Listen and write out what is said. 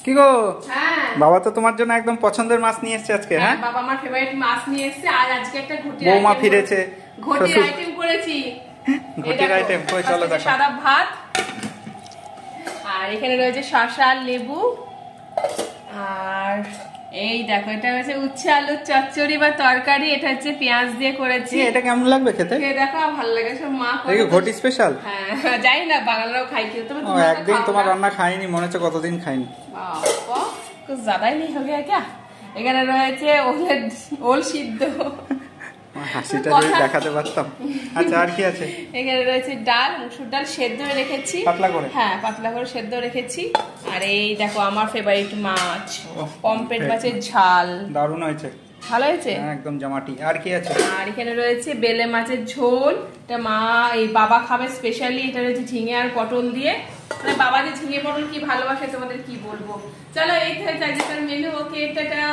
কি গো? হ্যাঁ বাবা তো তোমার জন্য একদম পছন্দের মাছ নিয়ে এসেছে আজকে। হ্যাঁ বাবা আমার ফেভারিট মাছ নিয়ে এসেছে। আর আজকে একটা ঘটির বৌমা ফিরেছে, ঘটির আইটেম করেছি। ঘটির আইটেম কই চলো দেখো। সাদা ভাত, আর এখানে রয়েছে শসা লেবু, আর এই দেখো এটা হচ্ছে উচ্ছে আলুর চচ্চড়ি বা তরকারি। এটা হচ্ছে পেঁয়াজ দিয়ে করেছি। এটা কেমন লাগবে খেতে? দেখো ভালো লাগে, সব মা করে। ঘটি স্পেশাল? হ্যাঁ জানি না, বাঙালিরাও খাই খেতে। একদিন তোমার রান্না খাইনি, মনে হচ্ছে কতদিন খাইনি। বাবা कुछ ज्यादा ही नहीं हो गया क्या? এখানে রয়েছে ওল সিদ্ধ। হাসিটা যদি দেখাতে পারতাম। আচ্ছা আর কি আছে? এখানে রয়েছে ডাল, মুসুর ডাল সেদ্ধ রেখেছি পাতলা করে। হ্যাঁ পাতলা করে সেদ্ধ রেখেছি। আর এই দেখো আমার ফেভারিট মাছ, পমফ্রেট মাছের ঝাল। দারুণ হয়েছে, ভালো হয়েছে একদম জমাটি। আর কি আছে? আর এখানে রয়েছে বেলে মাছের ঝোল। এটা মা এই বাবা খাবে স্পেশালি। এটা রয়েছে ঝিঙে আর পটল দিয়ে। মানে বাবা যে ঝিঙে পটল কি ভালোবাসে তোমাদের কি বলবো। চলো এই হচ্ছে আজকের মেনু। ওকে টাটা।